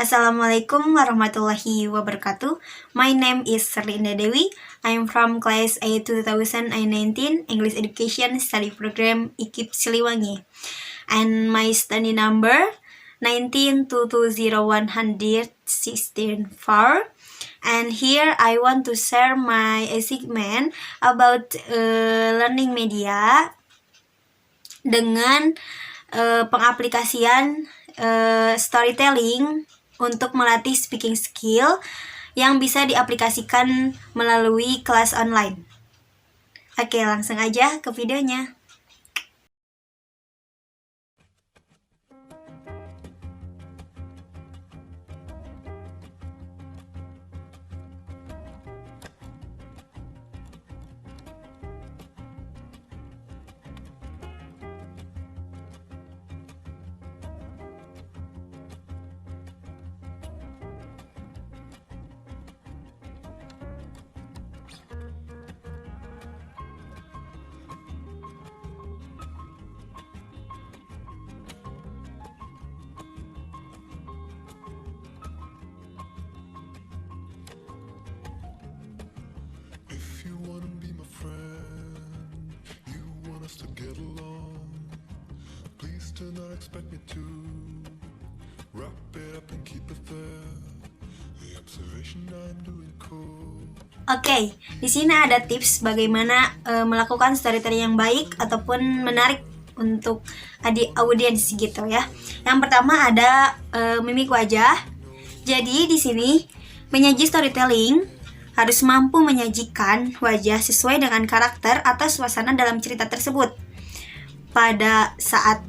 Assalamualaikum warahmatullahi wabarakatuh. My name is Serlinda Dewi. I am from class A 2019 English Education Study Program IKIP Siliwangi. And my study number 19-201-116-4. And here I want to share my achievement about learning media dengan pengaplikasian storytelling untuk melatih speaking skill yang bisa diaplikasikan melalui kelas online. Oke, langsung aja ke videonya. To get along, please do not expect me to wrap it up and keep it there. The observation I'm doing cool. Oke, di sini ada tips bagaimana melakukan storytelling yang baik ataupun menarik untuk audiens gitu ya. Yang pertama ada mimik wajah. Jadi di sini penyaji storytelling harus mampu menyajikan wajah sesuai dengan karakter atau suasana dalam cerita tersebut. Pada saat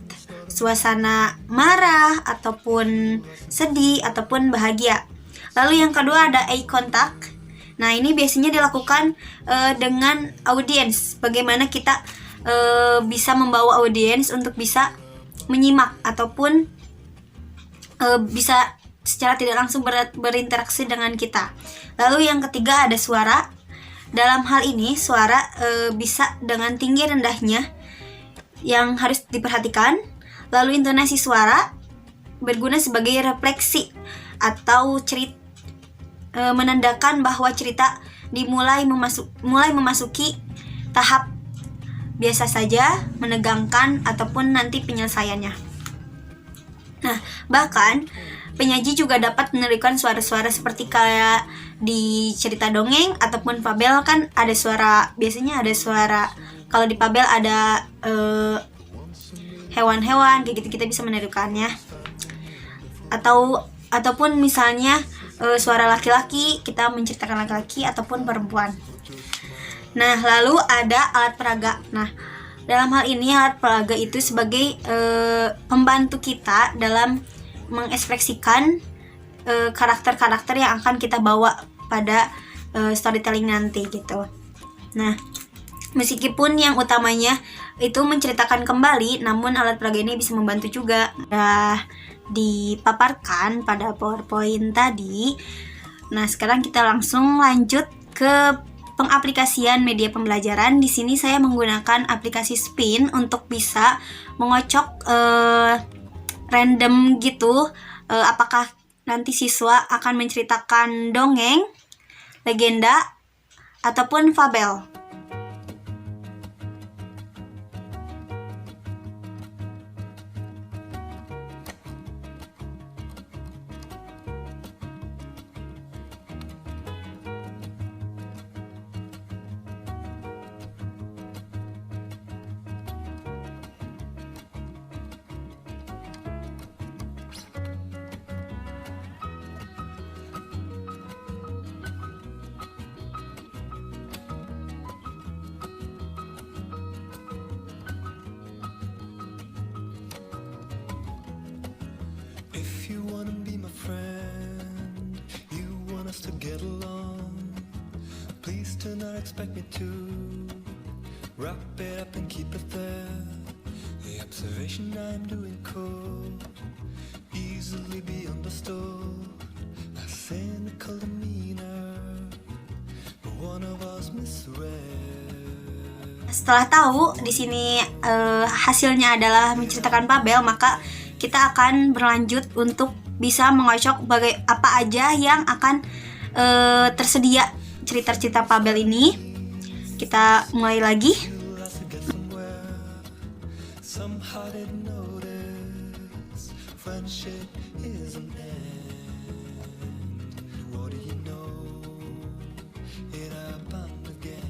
suasana marah, ataupun sedih, ataupun bahagia. Lalu yang kedua ada eye contact. Nah, ini biasanya dilakukan dengan audiens. Bagaimana kita bisa membawa audiens untuk bisa menyimak ataupun bisa secara tidak langsung berinteraksi dengan kita. Lalu yang ketiga ada suara. Dalam hal ini suara bisa dengan tinggi rendahnya yang harus diperhatikan. Lalu intonasi suara berguna sebagai refleksi atau menandakan bahwa cerita mulai memasuki tahap biasa saja, menegangkan ataupun nanti penyelesaiannya. Nah, bahkan penyaji juga dapat menirukan suara-suara seperti kayak di cerita dongeng ataupun fabel kan ada suara, biasanya ada suara. Kalau di fabel ada hewan-hewan kayak gitu, kita bisa menirukannya. Ataupun misalnya suara laki-laki, kita menceritakan laki-laki ataupun perempuan. Nah, lalu ada alat peraga. Nah, dalam hal ini alat peraga itu sebagai pembantu kita dalam mengekspresikan karakter-karakter yang akan kita bawa pada storytelling nanti gitu. Nah, meskipun yang utamanya itu menceritakan kembali, namun alat peraga ini bisa membantu juga. Dipaparkan pada PowerPoint tadi. Nah, sekarang kita langsung lanjut ke pengaplikasian media pembelajaran. Di sini saya menggunakan aplikasi Spin untuk bisa mengocok random gitu, apakah nanti siswa akan menceritakan dongeng, legenda, ataupun fabel. If you wanna be my friend, you want us to get along, please do not expect me to wrap it up and keep it there. The observation I'm doing could easily be understood. A cynical demeanor, but one of us misread. Setelah tahu di sini hasilnya adalah menceritakan fabel, maka kita akan berlanjut untuk bisa mengocok apa aja yang akan tersedia cerita-cerita Fabel ini. Kita mulai lagi. Somehow didn't notice friendship isn't end. What do you know? It happened again.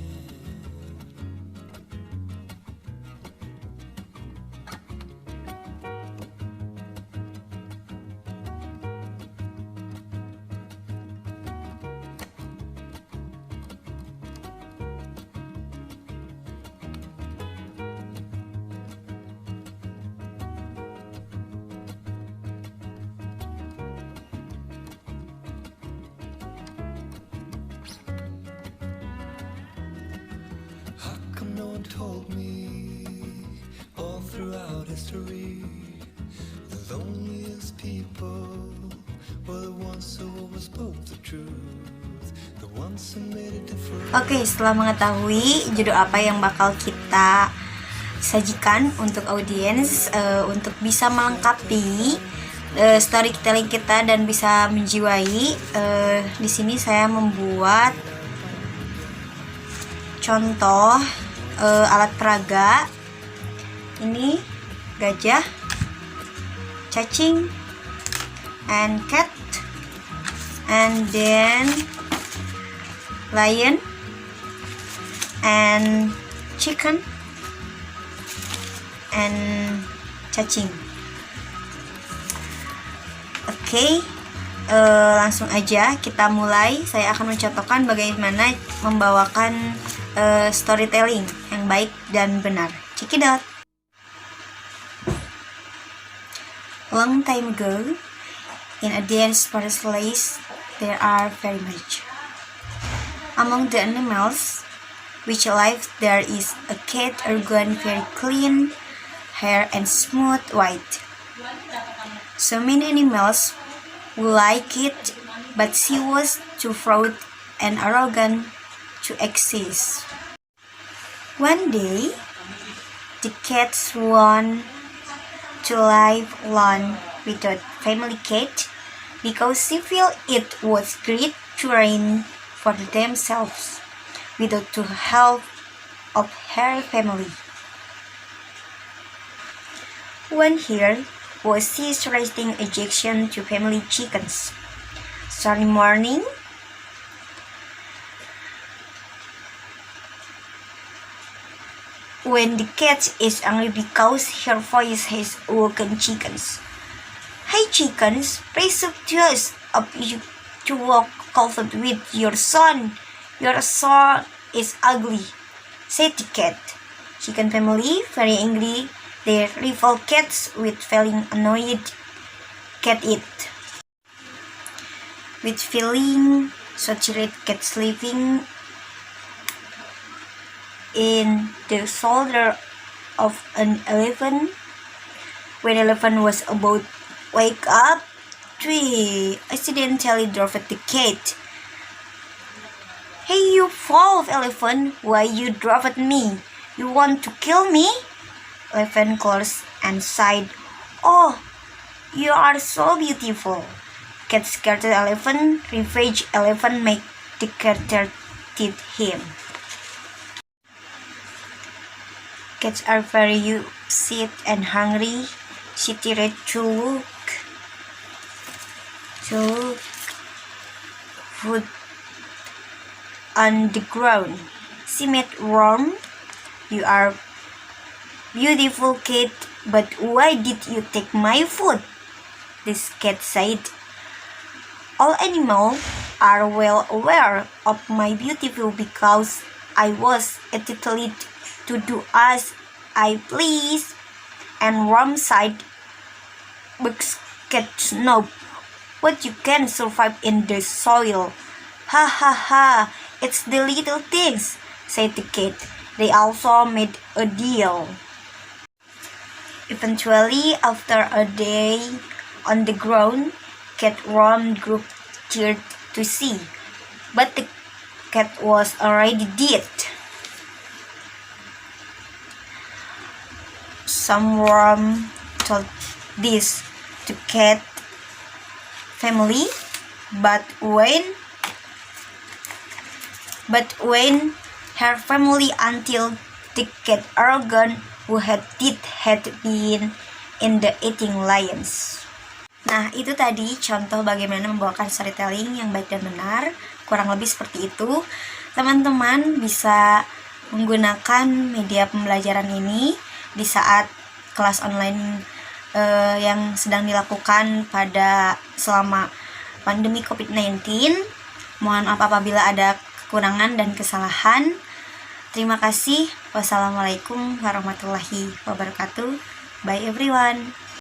How come no one told me all throughout history the loneliest people were the ones who always spoke the truth, the ones who made a difference. Oke, setelah mengetahui judul apa yang bakal kita sajikan untuk audiens, untuk bisa melengkapi storytelling kita dan bisa menjiwai, di sini saya membuat contoh alat peraga. Ini gajah, cacing, and cat, and then lion, and chicken, and cacing. Oke, langsung aja kita mulai. Saya akan mencontohkan bagaimana membawakan storytelling yang baik dan benar. Check it out. Long time ago, in a dense forest place, there are very much. Among the animals which live there is a cat organ very clean, hair and smooth white. So many animals would like it, but she was too proud and arrogant to exist. One day, the cats want to live alone without family cat because she felt it was great terrain for themselves without the help of her family. One here was she's raising ejection to family chickens. Sunny morning, when the cat is angry because her voice has awoken chickens. Hey chickens, please stop us of you to walk covered with your son. Your son is ugly, said the cat. Chicken family, very angry, their rival cats with feeling annoyed, cat it. With feeling so tired, cats living in the shoulder of an elephant. When elephant was about wake up, tree accidentally dropped the cat. Hey you fool of elephant, why you dropped me? You want to kill me? Elephant closed and sighed. Oh, you are so beautiful. Cat scared the elephant. Revenge elephant make the cat teeth him. Cats are very upset and hungry. She tried to look food on the ground. She made worm. You are beautiful cat, but why did you take my food? This cat said. All animals are well aware of my beautiful because I was entitled to do as I please. And worm sighed. Bugs cat snob. But you can survive in the soil. Ha ha ha, it's the little things, said the cat. They also made a deal. Eventually, after a day on the ground, cat worm group cheered to see. But the cat was already dead. Some worm told this to cat family, but when her family until the cat arrogant who had been in the eating lions. Nah, itu tadi contoh bagaimana membawakan storytelling yang baik dan benar. Kurang lebih seperti itu. Teman-teman bisa menggunakan media pembelajaran ini di saat kelas online yang sedang dilakukan selama pandemi COVID-19. Mohon maaf apabila ada kekurangan dan kesalahan. Terima kasih. Wassalamualaikum warahmatullahi wabarakatuh. Bye everyone.